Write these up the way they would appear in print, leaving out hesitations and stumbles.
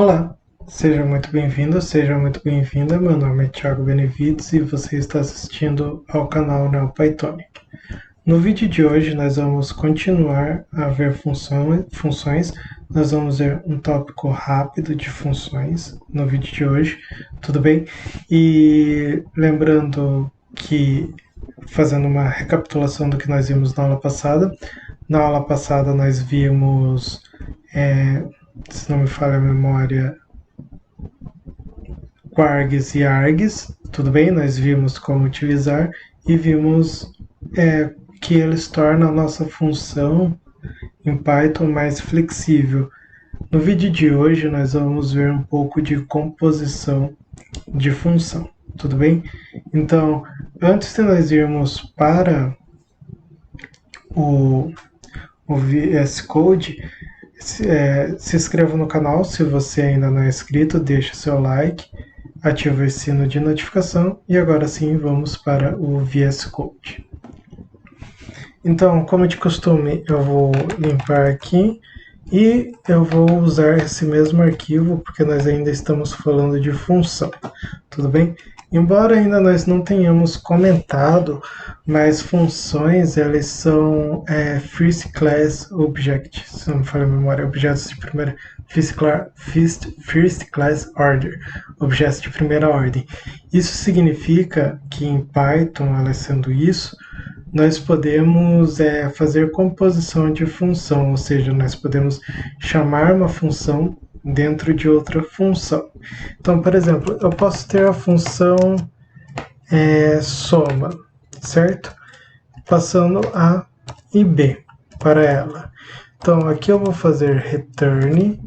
Olá, seja muito bem-vindo, seja muito bem-vinda. Meu nome é Thiago Benevides e você está assistindo ao canal NeoPythonic. No vídeo de hoje nós vamos continuar a ver funções. Nós vamos ver um tópico rápido de funções no vídeo de hoje, tudo bem? E lembrando que, fazendo uma recapitulação do que nós vimos na aula passada nós vimos, se não me falha a memória, quargs e args, tudo bem? Nós vimos como utilizar e vimos que eles tornam a nossa função em Python mais flexível. No vídeo de hoje nós vamos ver um pouco de composição de função, tudo bem? Então, antes de nós irmos para o VS Code, se inscreva no canal se você ainda não é inscrito, deixe seu like, ativa o sino de notificação e agora sim vamos para o VS Code. Então, como de costume, eu vou limpar aqui e eu vou usar esse mesmo arquivo porque nós ainda estamos falando de função, tudo bem? Embora ainda nós não tenhamos comentado, mas funções elas são first class objects, se não me falha a memória, objetos de primeira first class order, objetos de primeira ordem. Isso significa que em Python, ela sendo isso, nós podemos fazer composição de função, ou seja, nós podemos chamar uma função dentro de outra função. Então, por exemplo, eu posso ter a função soma, certo? Passando A e B para ela. Então, aqui eu vou fazer return,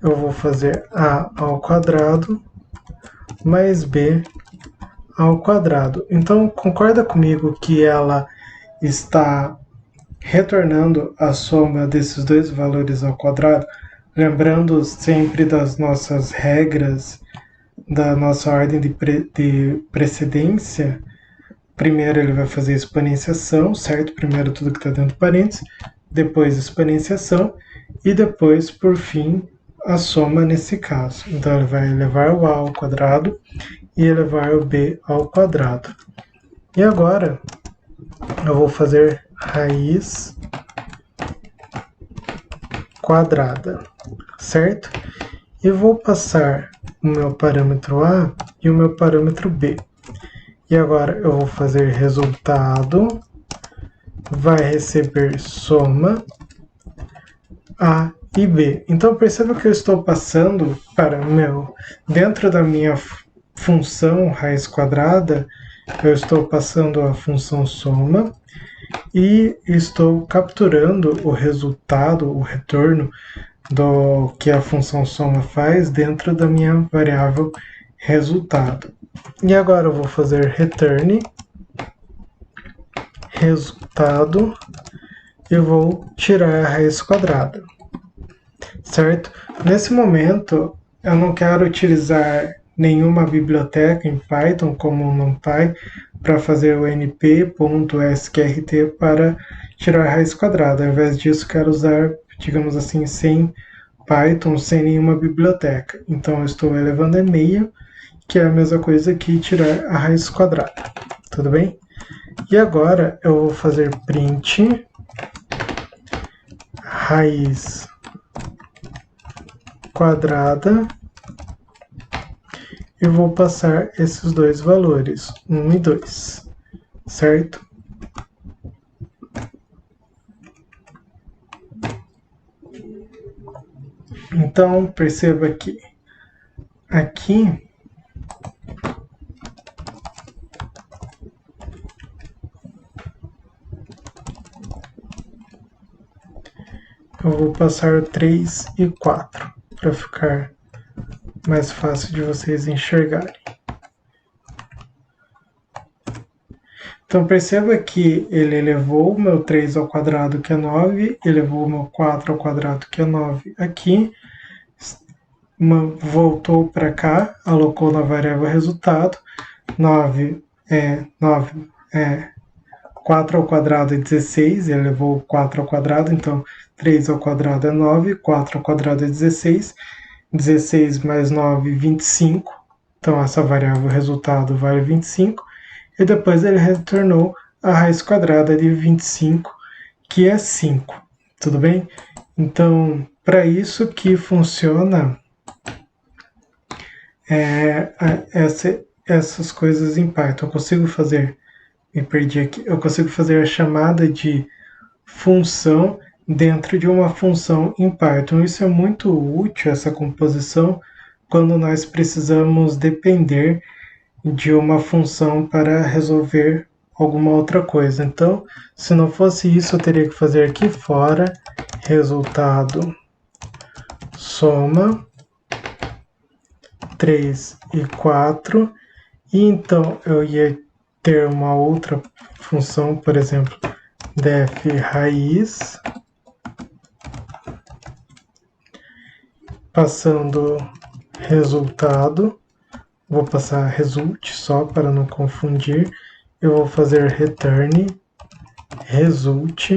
eu vou fazer A ao quadrado mais B ao quadrado. Então, concorda comigo que ela está retornando a soma desses dois valores ao quadrado, lembrando sempre das nossas regras, da nossa ordem de precedência. Primeiro ele vai fazer exponenciação, certo? Primeiro tudo que está dentro do parênteses, depois exponenciação e depois, por fim, a soma nesse caso. Então ele vai elevar o A ao quadrado e elevar o B ao quadrado. E agora eu vou fazer raiz quadrada, certo? E vou passar o meu parâmetro A e o meu parâmetro B. E agora eu vou fazer resultado, vai receber soma A e B. Então perceba que eu estou passando para dentro da minha função raiz quadrada, eu estou passando a função soma e estou capturando o resultado, o retorno do que a função soma faz dentro da minha variável resultado. E agora eu vou fazer return resultado e vou tirar a raiz quadrada, certo? Nesse momento eu não quero utilizar nenhuma biblioteca em Python como o NumPy para fazer o np.sqrt para tirar a raiz quadrada. Ao invés disso, quero usar, digamos assim, sem Python, sem nenhuma biblioteca. Então eu estou elevando e-mail, que é a mesma coisa que tirar a raiz quadrada, tudo bem? E agora eu vou fazer print raiz quadrada e vou passar esses dois valores, 1 e 2, certo? Então, perceba que aqui eu vou passar 3 e 4 para ficar mais fácil de vocês enxergarem. Então perceba que ele elevou o meu 3 ao quadrado, que é 9, elevou o meu 4 ao quadrado, que é 9 aqui, voltou para cá, alocou na variável resultado, 4 ao quadrado é 16, ele elevou 4 ao quadrado, então 3 ao quadrado é 9, 4 ao quadrado é 16, 16 mais 9, 25. Então essa variável resultado vale 25. E depois ele retornou a raiz quadrada de 25, que é 5. Tudo bem? Então, para isso que funciona essas coisas em Python. Eu consigo fazer, me perdi aqui, eu consigo fazer a chamada de função dentro de uma função em Python. Isso é muito útil, essa composição, quando nós precisamos depender de uma função para resolver alguma outra coisa. Então, se não fosse isso, eu teria que fazer aqui fora resultado soma 3 e 4, e então eu ia ter uma outra função, por exemplo, def raiz, passando resultado, vou passar result só para não confundir, eu vou fazer return result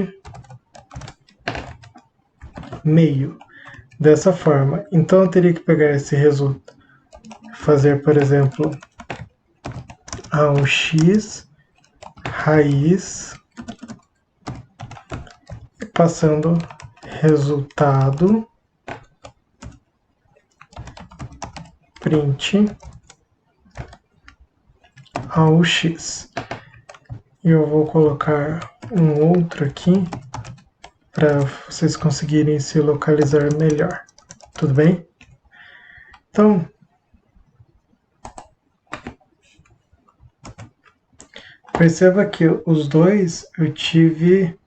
meio, dessa forma. Então eu teria que pegar esse resultado, fazer, por exemplo, ao x raiz, passando resultado print ao x. E eu vou colocar um outro aqui para vocês conseguirem se localizar melhor. Tudo bem? Então, perceba que os dois eu tive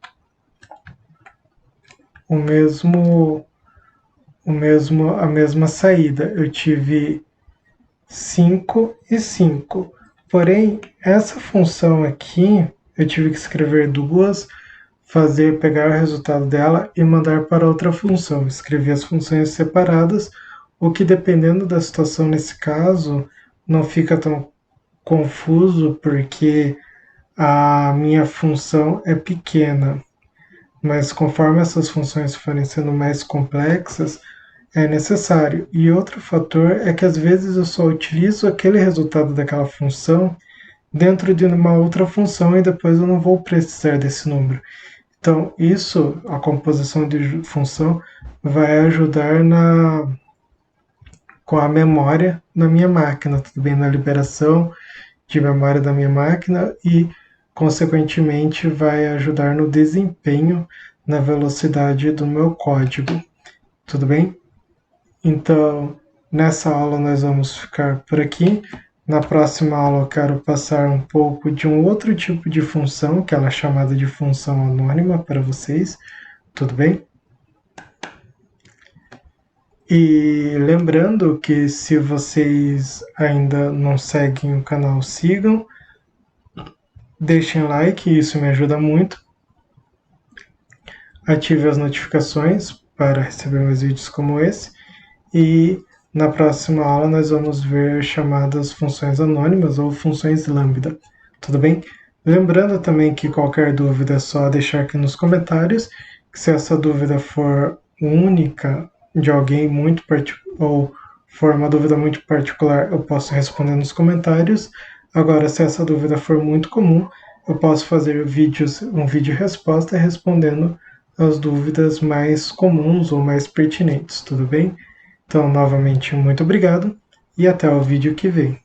a mesma saída. Eu tive 5 e 5. Porém, essa função aqui, eu tive que escrever duas, pegar o resultado dela e mandar para outra função. Escrever as funções separadas, o que, dependendo da situação nesse caso, não fica tão confuso, porque a minha função é pequena. Mas conforme essas funções forem sendo mais complexas, é necessário. E outro fator é que às vezes eu só utilizo aquele resultado daquela função dentro de uma outra função e depois eu não vou precisar desse número. Então, isso, a composição de função, vai ajudar com a memória na minha máquina, tudo bem? Na liberação de memória da minha máquina e, consequentemente, vai ajudar no desempenho, na velocidade do meu código. Tudo bem? Então, nessa aula nós vamos ficar por aqui. Na próxima aula eu quero passar um pouco de um outro tipo de função, que ela é chamada de função anônima para vocês. Tudo bem? E lembrando que se vocês ainda não seguem o canal, sigam. Deixem like, isso me ajuda muito. Ative as notificações para receber mais vídeos como esse. E na próxima aula nós vamos ver chamadas funções anônimas ou funções lambda. Tudo bem? Lembrando também que qualquer dúvida é só deixar aqui nos comentários. Se essa dúvida for única de alguém muito particular ou for uma dúvida muito particular, eu posso responder nos comentários. Agora, se essa dúvida for muito comum, eu posso fazer um vídeo resposta respondendo as dúvidas mais comuns ou mais pertinentes, tudo bem? Então, novamente, muito obrigado e até o vídeo que vem.